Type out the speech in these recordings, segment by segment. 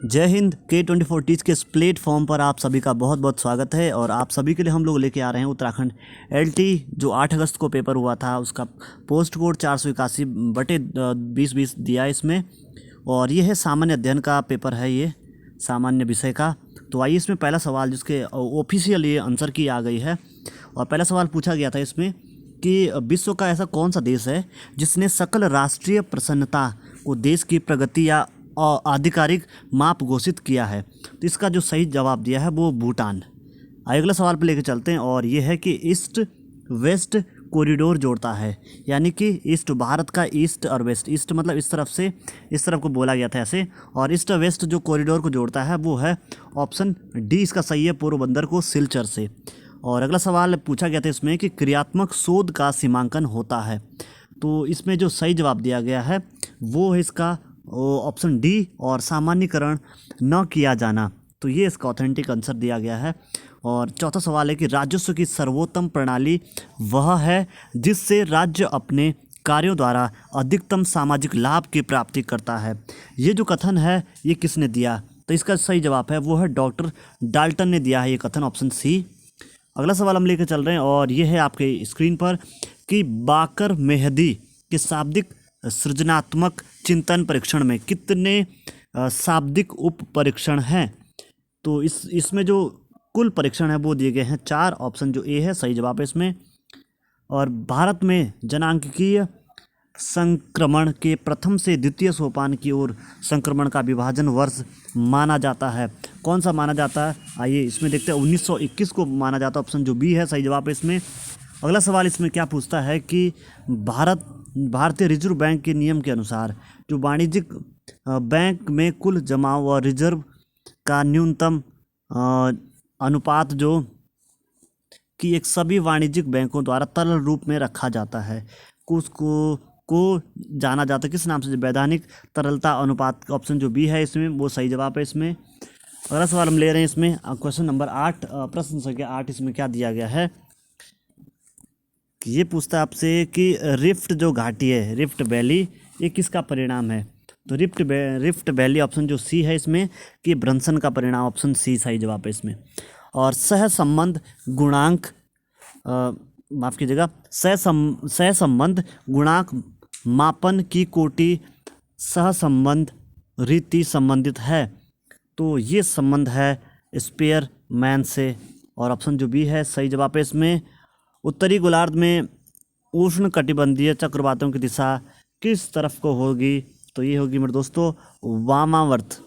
जय Hind. K24 teach के इस प्लेटफॉर्म पर आप सभी का बहुत बहुत स्वागत है। और आप सभी के लिए हम लोग लेके आ रहे हैं उत्तराखंड LT जो 8 अगस्त को पेपर हुआ था, उसका पोस्ट कोड 481/2020 दिया है इसमें। और ये है सामान्य अध्ययन का पेपर है, ये सामान्य विषय का। तो आइए इसमें पहला सवाल जिसके ऑफिशियल ये आंसर की आ गई है। और पहला सवाल पूछा गया था इसमें कि विश्व का ऐसा कौन सा देश है जिसने सकल राष्ट्रीय प्रसन्नता को देश की प्रगति या आधिकारिक माप घोषित किया है। तो इसका जो सही जवाब दिया है वो भूटान। अगला सवाल पे लेके चलते हैं और ये है कि ईस्ट वेस्ट कॉरिडोर जोड़ता है, यानी कि ईस्ट भारत का ईस्ट और वेस्ट, ईस्ट मतलब इस तरफ से इस तरफ को बोला गया था ऐसे, और ईस्ट वेस्ट जो कॉरिडोर को जोड़ता है वो है ऑप्शन डी इसका सही है, पोरबंदर को सिलचर से। और अगला सवाल पूछा गया था इसमें कि क्रियात्मक शोध का सीमांकन होता है। तो इसमें जो सही जवाब दिया गया है वो है इसका ऑप्शन डी, और सामान्यीकरण न किया जाना। तो ये इसका ऑथेंटिक आंसर दिया गया है। और चौथा सवाल है कि राजस्व की सर्वोत्तम प्रणाली वह है जिससे राज्य अपने कार्यों द्वारा अधिकतम सामाजिक लाभ की प्राप्ति करता है। ये जो कथन है ये किसने दिया? तो इसका सही जवाब है वो है डॉक्टर डाल्टन ने दिया है ये कथन, ऑप्शन सी। अगला सवाल हम लेकर चल रहे हैं और ये है आपके स्क्रीन पर कि बाकर मेहदी के शाब्दिक सृजनात्मक चिंतन परीक्षण में कितने शाब्दिक उप परीक्षण हैं? तो इसमें जो कुल परीक्षण है वो दिए गए हैं 4, ऑप्शन जो ए है सही जवाब है इसमें। और भारत में जनांकीय संक्रमण के प्रथम से द्वितीय सोपान की ओर संक्रमण का विभाजन वर्ष माना जाता है। कौन सा माना जाता है? आइए इसमें देखते हैं, 1921 को माना जाता है, ऑप्शन जो बी है सही जवाब है इसमें। अगला सवाल इसमें क्या पूछता है कि भारतीय रिजर्व बैंक के नियम के अनुसार जो वाणिज्यिक बैंक में कुल जमा व रिजर्व का न्यूनतम अनुपात जो कि एक सभी वाणिज्यिक बैंकों द्वारा तरल रूप में रखा जाता है, को जाना जाता है किस नाम से? वैधानिक तरलता अनुपात, ऑप्शन जो बी है इसमें वो सही जवाब है इसमें। अगला सवाल हम ले रहे हैं इसमें क्वेश्चन नंबर 8, प्रश्न संख्या 8। इसमें क्या दिया गया है कि ये पूछता है आपसे कि रिफ्ट जो घाटी है, रिफ्ट वैली, ये किसका परिणाम है? तो रिफ्ट वैली ऑप्शन जो सी है इसमें कि ब्रंसन का परिणाम, ऑप्शन सी सही जवाब है इसमें। और सहसंबंध गुणांक माफ़ कीजिएगा, सहसंबंध गुणांक मापन की कोटि सहसंबंध रीति संबंधित है। तो ये संबंध है स्पेयरमैन से, और ऑप्शन जो बी है सही जवाब है इसमें। उत्तरी गोलार्ध में उष्ण कटिबंधीय चक्रवातों की दिशा किस तरफ को होगी? तो ये होगी मेरे दोस्तों वामावर्त।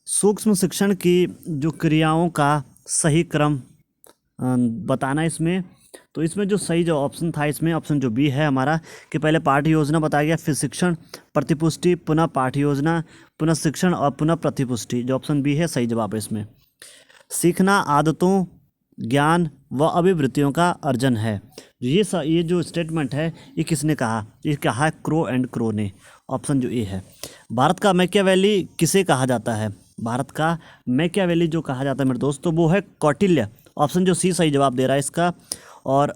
सूक्ष्म शिक्षण की जो क्रियाओं का सही क्रम बताना इसमें। तो इसमें जो सही जो ऑप्शन था इसमें ऑप्शन जो बी है हमारा कि पहले पाठ्य योजना बताया गया, फिर शिक्षण, प्रतिपुष्टि, पुनः पाठ्य योजना, पुनः शिक्षण और पुनः प्रतिपुष्टि, जो ऑप्शन बी है सही जवाब है इसमें। सीखना आदतों, ज्ञान व अभिवृत्तियों का अर्जन है। ये जो स्टेटमेंट है ये किसने कहा? ये कहा है क्रो एंड क्रो ने, ऑप्शन जो ए है। भारत का मैकियावेली किसे कहा जाता है? भारत का मैकियावेली जो कहा जाता है मेरे दोस्तों वो है कौटिल्य, ऑप्शन जो सी सही जवाब दे रहा है इसका। और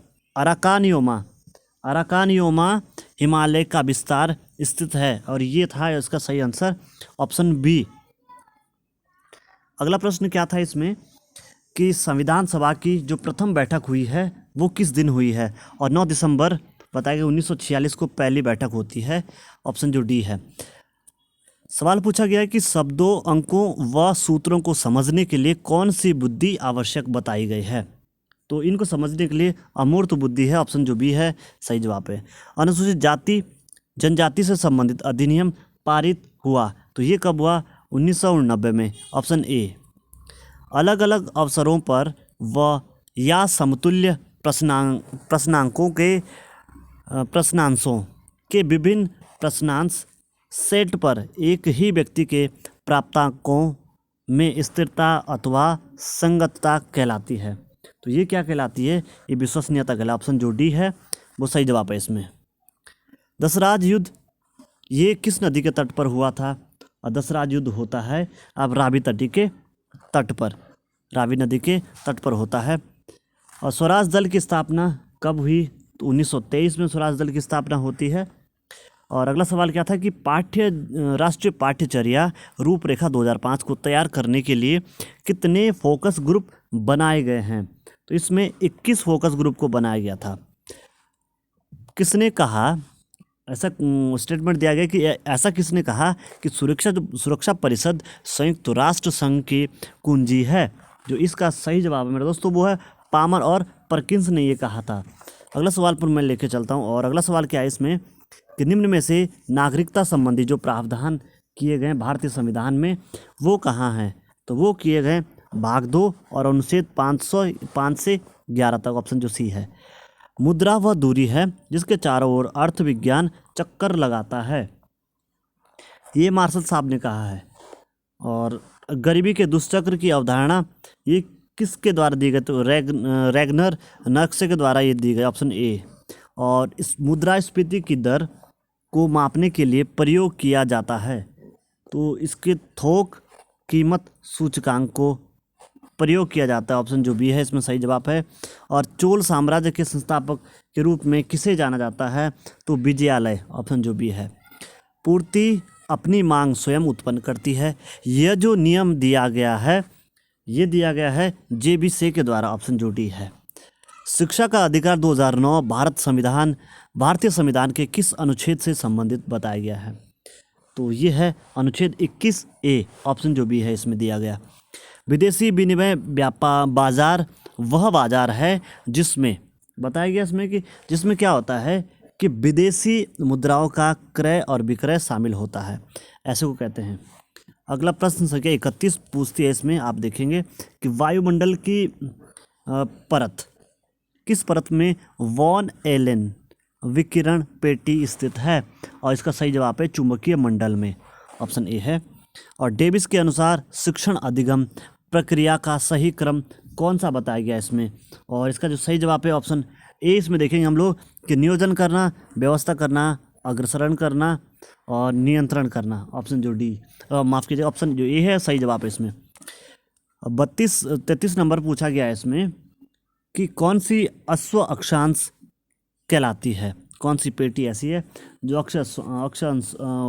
अराकानियोमा हिमालय का विस्तार स्थित है, और ये था इसका सही आंसर, ऑप्शन बी। अगला प्रश्न क्या था इसमें कि संविधान सभा की जो प्रथम बैठक हुई है वो किस दिन हुई है? और 9 दिसंबर बताया गया 1946 को पहली बैठक होती है, ऑप्शन जो डी है। सवाल पूछा गया है कि शब्दों, अंकों व सूत्रों को समझने के लिए कौन सी बुद्धि आवश्यक बताई गई है? तो इनको समझने के लिए अमूर्त बुद्धि है, ऑप्शन जो बी है सही जवाब है। अनुसूचित जाति जनजाति से संबंधित अधिनियम पारित हुआ, तो ये कब हुआ? 1989 में, ऑप्शन ए। अलग अलग अवसरों पर व या समतुल्य प्रश्नांशों के विभिन्न प्रश्नांश सेट पर एक ही व्यक्ति के प्राप्तांकों में स्थिरता अथवा संगतता कहलाती है। तो ये क्या कहलाती है? ये विश्वसनीयता कहलाती है, ऑप्शन जो डी है वो सही जवाब है इसमें। दशराज युद्ध ये किस नदी के तट पर हुआ था? और दशराज युद्ध होता है अब रावी नदी के तट पर, रावी नदी के तट पर होता है। और स्वराज दल की स्थापना कब हुई? तो 1923 में स्वराज दल की स्थापना होती है। और अगला सवाल क्या था कि राष्ट्रीय पाठ्यचर्या रूपरेखा 2005 को तैयार करने के लिए कितने फोकस ग्रुप बनाए गए हैं? तो इसमें 21 फोकस ग्रुप को बनाया गया था। किसने कहा, ऐसा स्टेटमेंट दिया गया कि ऐसा किसने कहा कि सुरक्षा परिषद संयुक्त राष्ट्र संघ की कुंजी है? जो इसका सही जवाब है मेरे दोस्तों वो है पामर और परकिंस ने ये कहा था। अगला सवाल पर मैं लेके चलता हूँ और अगला सवाल क्या है इसमें कि निम्न में से नागरिकता संबंधी जो प्रावधान किए गए भारतीय संविधान में वो कहाँ हैं? तो वो किए गए भाग 2 और अनुच्छेद 505 से 11 तक, ऑप्शन जो सी है। मुद्रा वह दूरी है जिसके चारों ओर अर्थ विज्ञान चक्कर लगाता है, ये मार्शल साहब ने कहा है। और गरीबी के दुष्चक्र की अवधारणा ये किसके द्वारा दी गई? तो रैगनर नक्शे के द्वारा ये दी गई, ऑप्शन ए। और इस मुद्रास्फीति की दर को मापने के लिए प्रयोग किया जाता है, तो इसके थोक कीमत सूचकांक को प्रयोग किया जाता है, ऑप्शन जो बी है इसमें सही जवाब है। और चोल साम्राज्य के संस्थापक के रूप में किसे जाना जाता है? तो विजयालय, ऑप्शन जो बी है। पूर्ति अपनी मांग स्वयं उत्पन्न करती है, यह जो नियम दिया गया है ये दिया गया है जे.बी. से के द्वारा, ऑप्शन जो डी है। शिक्षा का अधिकार 2009 भारतीय संविधान के किस अनुच्छेद से संबंधित बताया गया है? तो ये है अनुच्छेद 21A, ऑप्शन जो बी है इसमें दिया गया। विदेशी विनिमय बाजार वह बाजार है जिसमें बताया गया इसमें कि जिसमें क्या होता है कि विदेशी मुद्राओं का क्रय और विक्रय शामिल होता है, ऐसे को कहते हैं। अगला प्रश्न संख्या 31 पूछती है, इसमें आप देखेंगे कि वायुमंडल की परत किस परत में वॉन एलन विकिरण पेटी स्थित है? और इसका सही जवाब है चुंबकीय मंडल में, ऑप्शन ए है। और डेविस के अनुसार शिक्षण अधिगम प्रक्रिया का सही क्रम कौन सा बताया गया इसमें? और इसका जो सही जवाब है ऑप्शन ए इसमें देखेंगे हम लोग कि नियोजन करना, व्यवस्था करना, अग्रसरण करना और नियंत्रण करना, ऑप्शन जो डी माफ़ कीजिए ऑप्शन जो ए है सही जवाब है इसमें। 33 नंबर पूछा गया है इसमें कि कौन सी अश्व अक्षांश कहलाती है? कौन सी पेटी ऐसी है जो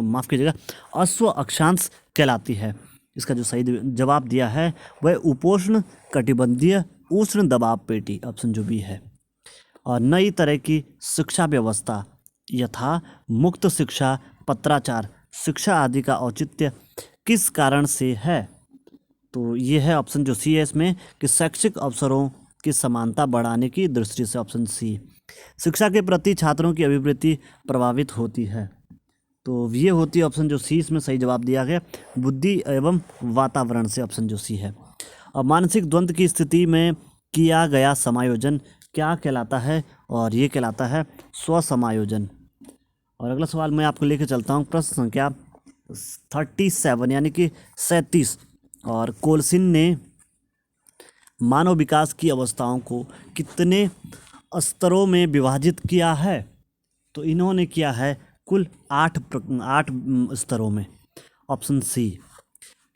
माफ़ कीजिएगा अश्व अक्षांश कहलाती है? इसका जो सही जवाब दिया है वह उपोष्ण कटिबंधीय उष्ण दबाव पेटी, ऑप्शन जो बी है। और नई तरह की शिक्षा व्यवस्था यथा मुक्त शिक्षा, पत्राचार शिक्षा आदि का औचित्य किस कारण से है? तो ये है ऑप्शन जो सी है इसमें कि शैक्षिक अवसरों की समानता बढ़ाने की दृष्टि से, ऑप्शन सी। शिक्षा के प्रति छात्रों की अभिवृत्ति प्रभावित होती है, तो ये होती है ऑप्शन जो सी इसमें सही जवाब दिया गया बुद्धि एवं वातावरण से, ऑप्शन जो सी है। और मानसिक द्वंद्व की स्थिति में किया गया समायोजन क्या कहलाता है? और ये कहलाता है स्वसमायोजन। और अगला सवाल मैं आपको लेके चलता हूँ प्रश्न संख्या 37 यानी कि 37। और कोलसिन ने मानव विकास की अवस्थाओं को कितने स्तरों में विभाजित किया है? तो इन्होंने किया है कुल 8 स्तरों में, ऑप्शन सी।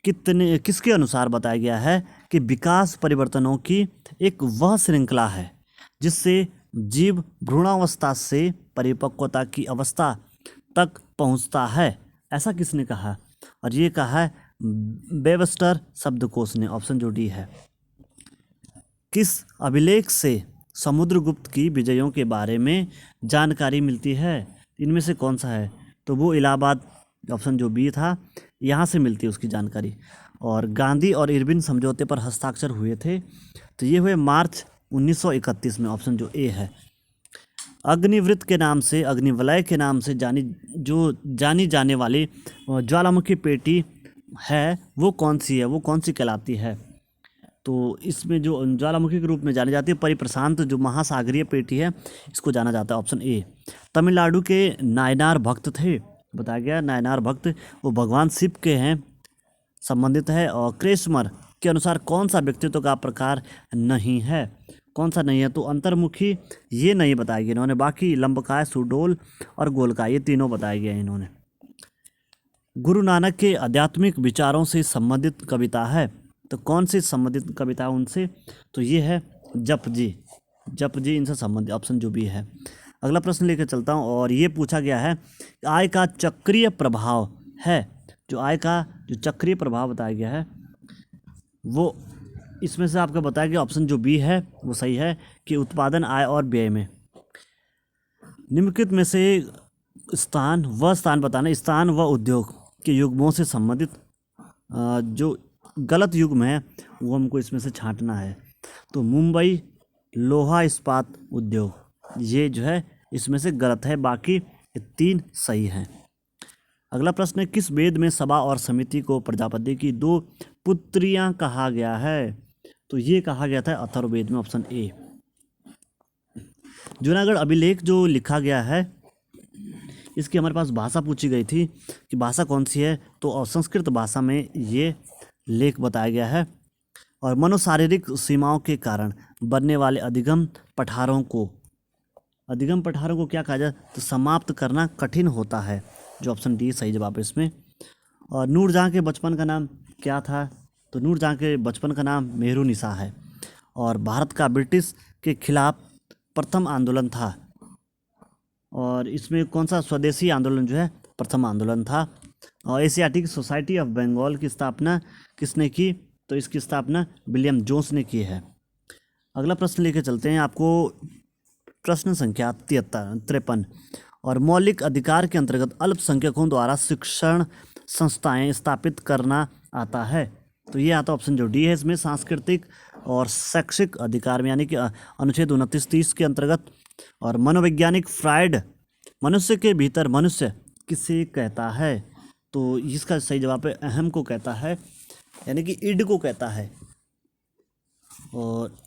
किसके अनुसार बताया गया है कि विकास परिवर्तनों की एक वह श्रृंखला है जिससे जीव भ्रूणावस्था से परिपक्वता की अवस्था तक पहुंचता है, ऐसा किसने कहा? और ये कहा है वेबस्टर शब्दकोश ने, ऑप्शन जो डी है। किस अभिलेख से समुद्रगुप्त की विजयों के बारे में जानकारी मिलती है? इनमें से कौन सा है? तो वो इलाहाबाद, ऑप्शन जो बी था, यहाँ से मिलती है उसकी जानकारी। और गांधी और इरविन समझौते पर हस्ताक्षर हुए थे, तो ये हुए मार्च 1931 में, ऑप्शन जो ए है। अग्निवृत्त के नाम से, अग्निवलय के नाम से जानी जाने वाली ज्वालामुखी पेटी है वो कौन सी है? वो कौन सी कहलाती है? तो इसमें जो ज्वालामुखी के रूप में जानी जाती है परिप्रशांत जो महासागरीय पेटी है, इसको जाना जाता है, ऑप्शन ए। तमिलनाडु के नायनार भक्त थे, बताया गया नायनार भक्त वो भगवान शिव के हैं, संबंधित है। और क्रेस्मर के अनुसार कौन सा व्यक्तित्व का प्रकार नहीं है? कौन सा नहीं है? तो अंतर्मुखी ये नहीं बताया गया इन्होंने, बाकी लंबकाय, सुडोल और गोलकाय ये तीनों बताए गए इन्होंने। गुरु नानक के आध्यात्मिक विचारों से संबंधित कविता है, तो कौन सी संबंधित कविता उनसे? तो ये है जप जी इनसे संबंधित, ऑप्शन जो भी है। अगला प्रश्न लेकर चलता हूँ और ये पूछा गया है आय का चक्रीय प्रभाव है। जो आय का जो चक्रीय प्रभाव बताया गया है वो इसमें से आपको बताया गया ऑप्शन जो बी है वो सही है कि उत्पादन, आय और व्यय में निम्नलिखित में से स्थान बताना, स्थान व उद्योग के युग्मों से संबंधित जो गलत युग्म है वो हमको इसमें से छांटना है। तो मुंबई लोहा इस्पात उद्योग ये जो है इसमें से गलत है, बाकी 3 सही हैं। अगला प्रश्न है किस वेद में सभा और समिति को प्रजापति की 2 पुत्रियां कहा गया है? तो ये कहा गया था अथर्ववेद में, ऑप्शन ए। जूनागढ़ अभिलेख जो लिखा गया है इसकी हमारे पास भाषा पूछी गई थी कि भाषा कौन सी है, तो संस्कृत भाषा में ये लेख बताया गया है। और मनोशारीरिक सीमाओं के कारण बनने वाले अधिगम पठारों को क्या कहा जाए? तो समाप्त करना कठिन होता है, जो ऑप्शन डी सही जवाब है इसमें। और नूरजहाँ के बचपन का नाम क्या था? तो नूरजहाँ के बचपन का नाम मेहरुनिसा है। और भारत का ब्रिटिश के खिलाफ प्रथम आंदोलन था, और इसमें कौन सा स्वदेशी आंदोलन जो है प्रथम आंदोलन था। और एशियाटिक सोसाइटी ऑफ बंगाल की स्थापना किसने की? तो इसकी स्थापना विलियम जोन्स ने की है। अगला प्रश्न लेके चलते हैं आपको, प्रश्न संख्या 53। और मौलिक अधिकार के अंतर्गत अल्पसंख्यकों द्वारा शिक्षण संस्थाएं स्थापित करना आता है। तो ये आता ऑप्शन जो डी है इसमें, सांस्कृतिक और शैक्षिक अधिकार में, यानी कि अनुच्छेद 29-30 के अंतर्गत। और मनोवैज्ञानिक फ्रायड मनुष्य के भीतर मनुष्य किसे कहता है? तो इसका सही जवाब है अहम को कहता है, यानी कि इड को कहता है। और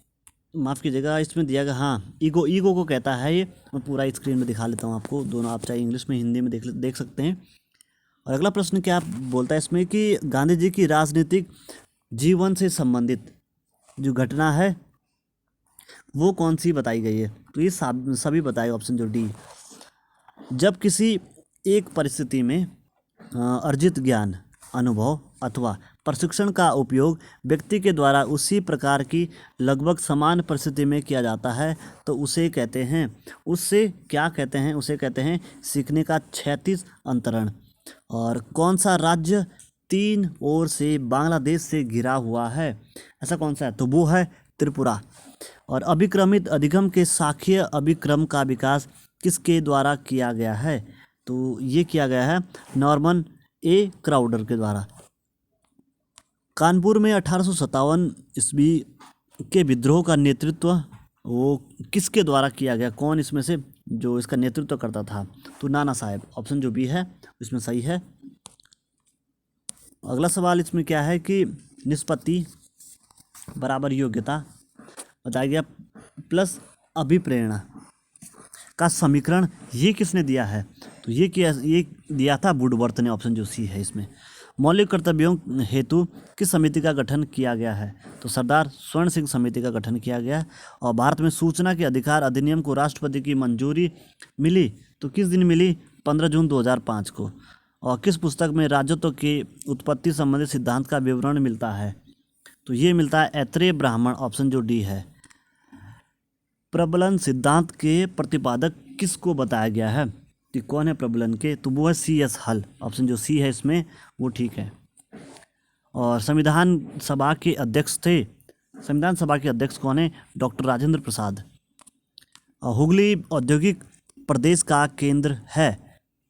माफ़ कीजिएगा इसमें दिया गया, हाँ ईगो को कहता है। ये मैं पूरा स्क्रीन में दिखा लेता हूँ आपको, दोनों आप चाहे इंग्लिश में हिंदी में देख सकते हैं। और अगला प्रश्न क्या बोलता है इसमें कि गांधी जी की राजनीतिक जीवन से संबंधित जो घटना है वो कौन सी बताई गई है? तो ये सभी बताए, ऑप्शन जो डी। जब किसी एक परिस्थिति में अर्जित ज्ञान, अनुभव अथवा प्रशिक्षण का उपयोग व्यक्ति के द्वारा उसी प्रकार की लगभग समान परिस्थिति में किया जाता है तो उसे कहते हैं उसे कहते हैं सीखने का क्षैतिज अंतरण। और कौन सा राज्य 3 ओर से बांग्लादेश से घिरा हुआ है? ऐसा कौन सा है? तो वो है त्रिपुरा। और अभिक्रमित अधिगम के शाखीय अभिक्रम का विकास किसके द्वारा किया गया है? तो ये किया गया है नॉर्मन ए क्राउडर के द्वारा। कानपुर में 1857 ईस्वी के विद्रोह का नेतृत्व वो किसके द्वारा किया गया? कौन इसमें से जो इसका नेतृत्व करता था? तो नाना साहेब, ऑप्शन जो बी है इसमें सही है। अगला सवाल इसमें क्या है कि निष्पत्ति बराबर योग्यता बताया गया प्लस अभिप्रेरणा का समीकरण ये किसने दिया है? तो ये दिया था वुडवर्थ ने, ऑप्शन जो सी है इसमें। मौलिक कर्तव्यों हेतु किस समिति का गठन किया गया है? तो सरदार स्वर्ण सिंह समिति का गठन किया गया। और भारत में सूचना के अधिकार अधिनियम को राष्ट्रपति की मंजूरी मिली तो किस दिन मिली? 15 जून 2005 को। और किस पुस्तक में राजत्व की उत्पत्ति संबंधी सिद्धांत का विवरण मिलता है? तो ये मिलता है ऐत्रेय ब्राह्मण, ऑप्शन जो डी है। प्रबलन सिद्धांत के प्रतिपादक किसको बताया गया है कि कौन है प्रबलन के? तो वो है C.S. हल, ऑप्शन जो सी है इसमें वो ठीक है। और संविधान सभा के अध्यक्ष कौन है? डॉक्टर राजेंद्र प्रसाद। हुगली औद्योगिक प्रदेश का केंद्र है,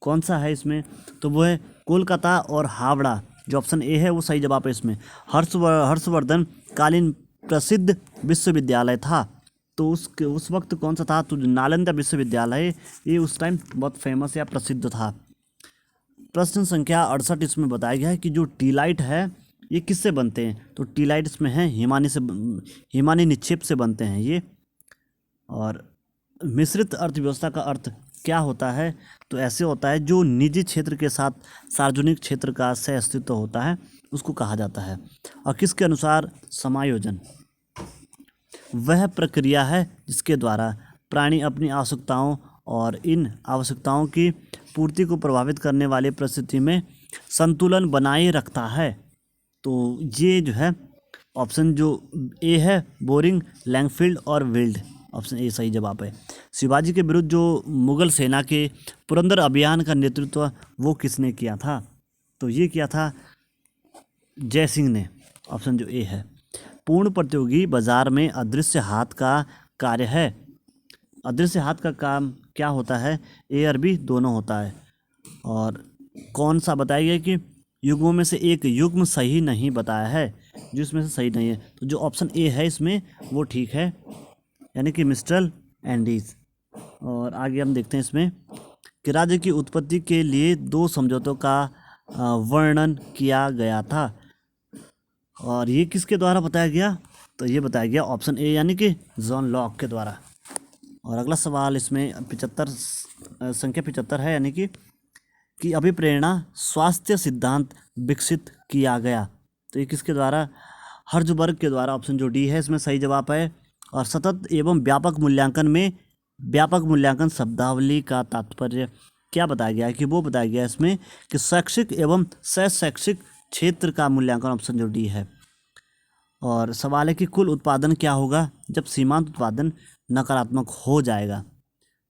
कौन सा है इसमें? तो वो है कोलकाता और हावड़ा, जो ऑप्शन ए है वो सही जवाब है इसमें। हर्षवर्धन कालीन प्रसिद्ध विश्वविद्यालय था, तो उस वक्त कौन सा था? तो नालंदा विश्वविद्यालय, ये उस टाइम बहुत फेमस या प्रसिद्ध था। प्रश्न संख्या 68 इसमें बताया गया है कि जो टीलाइट है ये किससे बनते हैं? तो टीलाइट इसमें है हिमानी निक्षेप से बनते हैं ये। और मिश्रित अर्थव्यवस्था का अर्थ क्या होता है? तो ऐसे होता है जो निजी क्षेत्र के साथ सार्वजनिक क्षेत्र का सह अस्तित्व होता है उसको कहा जाता है। और किसके अनुसार समायोजन वह प्रक्रिया है जिसके द्वारा प्राणी अपनी आवश्यकताओं और इन आवश्यकताओं की पूर्ति को प्रभावित करने वाली परिस्थिति में संतुलन बनाए रखता है। तो ये जो है ऑप्शन जो ए है बोरिंग, लैंगफील्ड और विल्ड, ऑप्शन ए सही जवाब है। शिवाजी के विरुद्ध जो मुगल सेना के पुरंदर अभियान का नेतृत्व वो किसने किया था? तो ये किया था जय सिंह ने, ऑप्शन जो ए है। पूर्ण प्रतियोगी बाजार में अदृश्य हाथ का कार्य है। अदृश्य हाथ का काम क्या होता है? ए और बी दोनों होता है। और कौन सा बताया गया कि युग्मों में से एक युग्म सही नहीं बताया है, जो इसमें से सही नहीं है, तो जो ऑप्शन ए है इसमें वो ठीक है, यानी कि मिस्टर एंडीज। और आगे हम देखते हैं इसमें कि राज्य की उत्पत्ति के लिए 2 समझौतों का वर्णन किया गया था, और ये किसके द्वारा बताया गया? तो ये बताया गया ऑप्शन ए यानी कि जॉन लॉक के द्वारा। और अगला सवाल इसमें 75 संख्या 75 है, यानी कि अभिप्रेरणा स्वास्थ्य सिद्धांत विकसित किया गया, तो ये किसके द्वारा? हर्जबर्ग के द्वारा, ऑप्शन जो डी है इसमें सही जवाब है। और सतत एवं व्यापक मूल्यांकन में व्यापक मूल्यांकन शब्दावली का तात्पर्य क्या बताया गया है? कि वो बताया गया है इसमें कि शैक्षिक एवं शैक्षिक क्षेत्र का मूल्यांकन, ऑप्शन जो डी है। और सवाल है कि कुल उत्पादन क्या होगा जब सीमांत उत्पादन नकारात्मक हो जाएगा?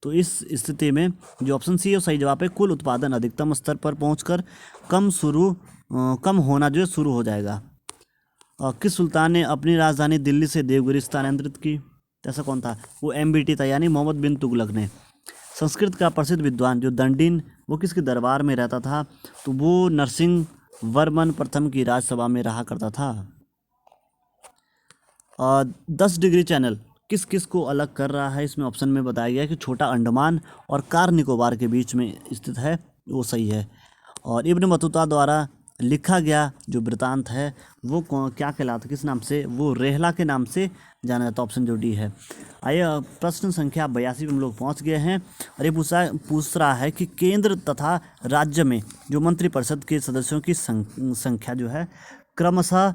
तो इस स्थिति में जो ऑप्शन सी है वो सही जवाब है। कुल उत्पादन अधिकतम स्तर पर पहुंचकर कम होना जो है शुरू हो जाएगा। और किस सुल्तान ने अपनी राजधानी दिल्ली से देवगिरी स्थानांतरित की? ऐसा कौन था? वो MBT था, यानी मोहम्मद बिन तुगलक ने। संस्कृत का प्रसिद्ध विद्वान जो दंडिन, वो किसके दरबार में रहता था? तो वो नरसिंह वर्मन प्रथम की राजसभा में रहा करता था। 10 डिग्री चैनल किस किस को अलग कर रहा है? इसमें ऑप्शन में बताया गया है कि छोटा अंडमान और कार निकोबार के बीच में स्थित है, वो सही है। और इब्न बतूता द्वारा लिखा गया जो वृतांत है वो क्या कहलाता, किस नाम से? वो रेहला के नाम से जाना जाता, ऑप्शन जो डी है। आइए प्रश्न संख्या 82 में हम लोग पहुँच गए हैं, और ये पूछ रहा है कि केंद्र तथा राज्य में जो मंत्रिपरिषद के सदस्यों की संख्या जो है क्रमशः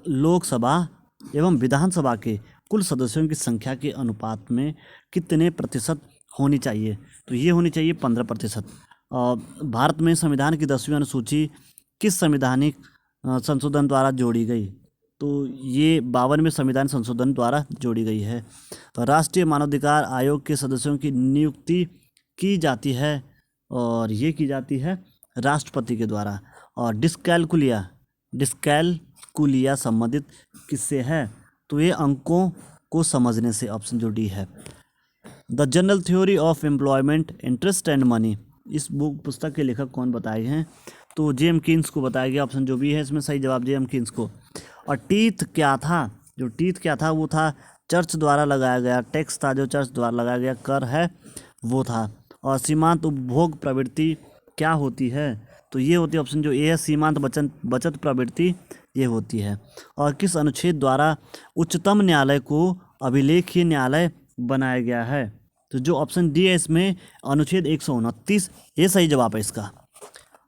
लोकसभा एवं विधानसभा के कुल सदस्यों की संख्या के अनुपात में कितने प्रतिशत होनी चाहिए? तो ये होनी चाहिए 15%। भारत में संविधान की 10वीं अनुसूची किस संवैधानिक संशोधन द्वारा जोड़ी गई? तो ये 52वें संविधान संशोधन द्वारा जोड़ी गई है। राष्ट्रीय मानवाधिकार आयोग के सदस्यों की नियुक्ति की जाती है, और ये की जाती है राष्ट्रपति के द्वारा। और डिस्कैलकुलिया संबंधित किससे है? तो ये अंकों को समझने से, ऑप्शन जो डी है। The general theory of employment interest and money, इस पुस्तक के लेखक कौन बताए हैं? तो जेम कीन्स को बताया गया, ऑप्शन जो भी है इसमें सही जवाब जेम कीन्स को। और टीथ क्या था? जो टीथ क्या था वो था चर्च द्वारा लगाया गया टैक्स था, जो चर्च द्वारा लगाया गया कर है वो था। और सीमांत उपभोग प्रवृत्ति क्या होती है? तो ये होती है ऑप्शन जो ए है, सीमांत बचत प्रवृत्ति ये होती है। और किस अनुच्छेद द्वारा उच्चतम न्यायालय को अभिलेखीय न्यायालय बनाया गया है? तो जो ऑप्शन डी है इसमें अनुच्छेद 129 ये सही जवाब है इसका।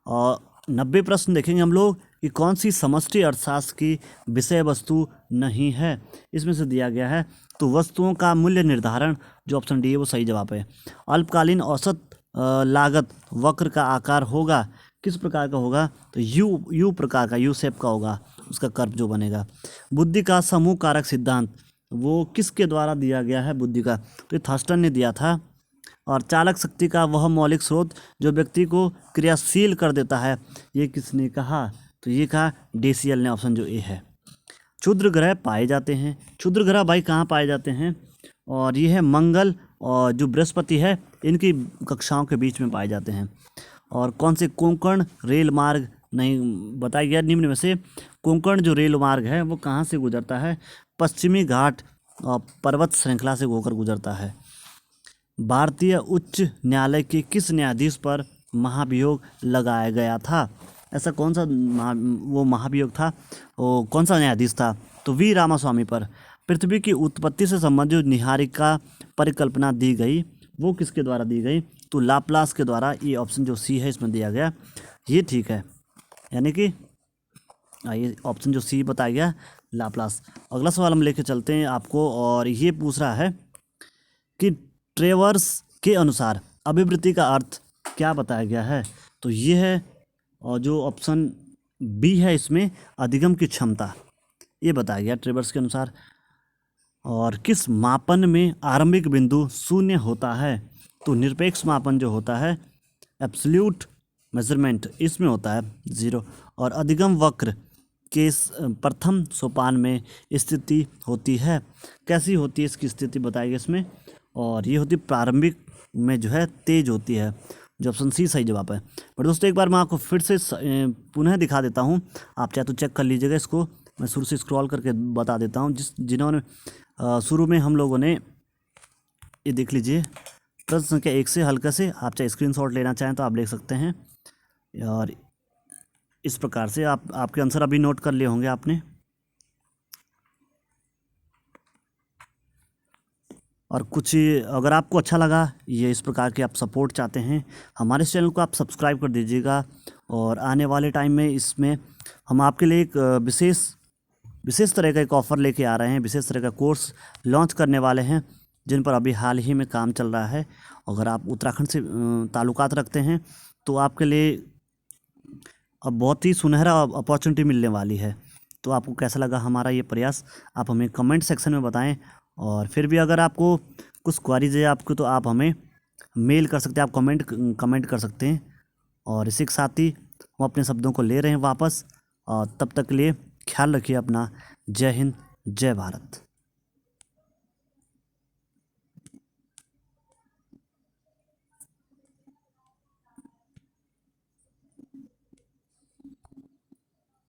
और 90 प्रश्न देखेंगे हम लोग कि कौन सी समष्टि अर्थशास्त्र की विषय वस्तु नहीं है? इसमें से दिया गया है तो वस्तुओं का मूल्य निर्धारण, जो ऑप्शन डी है वो सही जवाब है। अल्पकालीन औसत लागत वक्र का आकार होगा किस प्रकार का होगा? तो यू प्रकार का, यू शेप का होगा उसका कर्व जो बनेगा। बुद्धि का समूह कारक सिद्धांत वो किसके द्वारा दिया गया है? बुद्धि का, तो ये थर्स्टन ने दिया था। और चालक शक्ति का वह मौलिक स्रोत जो व्यक्ति को क्रियाशील कर देता है, ये किसने कहा? तो ये कहा डेसियल ने, ऑप्शन जो ए है। क्षुद्र ग्रह पाए जाते हैं, क्षुद्र ग्रह भाई कहाँ पाए जाते हैं? और ये है मंगल और जो बृहस्पति है इनकी कक्षाओं के बीच में पाए जाते हैं। और कौन से कोंकण रेल मार्ग नहीं बताया गया? निम्न में से कोंकण जो रेल मार्ग है वो कहाँ से गुजरता है? पश्चिमी घाट और पर्वत श्रृंखला से होकर गुजरता है। भारतीय उच्च न्यायालय के किस न्यायाधीश पर महाभियोग लगाया गया था? ऐसा कौन सा वो महाभियोग था? वो कौन सा न्यायाधीश था? तो वी रामास्वामी पर। पृथ्वी की उत्पत्ति से संबंधित निहारिका परिकल्पना दी गई, वो किसके द्वारा दी गई? तो लाप्लास के द्वारा। ये ऑप्शन जो सी है इसमें दिया गया, ये ठीक है, यानी कि ये ऑप्शन जो सी बताया गया लाप्लास। अगला सवाल हम लेके चलते हैं आपको, और ये पूछ रहा है कि ट्रेवर्स के अनुसार अभिवृद्धि का अर्थ क्या बताया गया है? तो ये है, और जो ऑप्शन बी है इसमें अधिगम की क्षमता, ये बताया गया ट्रेवर्स के अनुसार। और किस मापन में आरंभिक बिंदु शून्य होता है? तो निरपेक्ष मापन जो होता है, एब्सोल्यूट मेजरमेंट, इसमें होता है 0। और अधिगम वक्र के प्रथम सोपान में स्थिति होती है। कैसी होती है इसकी स्थिति बताइए इसमें। और ये होती प्रारंभिक में जो है तेज होती है, जो ऑप्शन सी सही जवाब है। पर दोस्तों एक बार मैं आपको फिर से पुनः दिखा देता हूँ, आप चाहे तो चेक कर लीजिएगा इसको। मैं शुरू से स्क्रॉल करके बता देता हूँ। जिन्होंने शुरू में हम लोगों ने ये देख लीजिए, प्रश्न संख्या 1 से हल्का से, आप चाहे स्क्रीनशॉट लेना चाहें तो आप ले सकते हैं। और इस प्रकार से आपके आंसर अभी नोट कर लिए होंगे आपने। और कुछ अगर आपको अच्छा लगा, ये इस प्रकार के आप सपोर्ट चाहते हैं, हमारे चैनल को आप सब्सक्राइब कर दीजिएगा। और आने वाले टाइम में इसमें हम आपके लिए एक विशेष तरह का एक ऑफ़र लेके आ रहे हैं, विशेष तरह का कोर्स लॉन्च करने वाले हैं, जिन पर अभी हाल ही में काम चल रहा है। अगर आप उत्तराखंड से ताल्लुकात रखते हैं तो आपके लिए अब बहुत ही सुनहरा अपॉर्चुनिटी मिलने वाली है। तो आपको कैसा लगा हमारा ये प्रयास, आप हमें कमेंट सेक्शन में बताएं। और फिर भी अगर आपको कुछ क्वारीज है आपको, तो आप हमें मेल कर सकते हैं, आप कमेंट कर सकते हैं। और इसी के साथ ही हम अपने शब्दों को ले रहे हैं वापस। और तब तक के लिए ख्याल रखिए अपना। जय हिंद, जय भारत।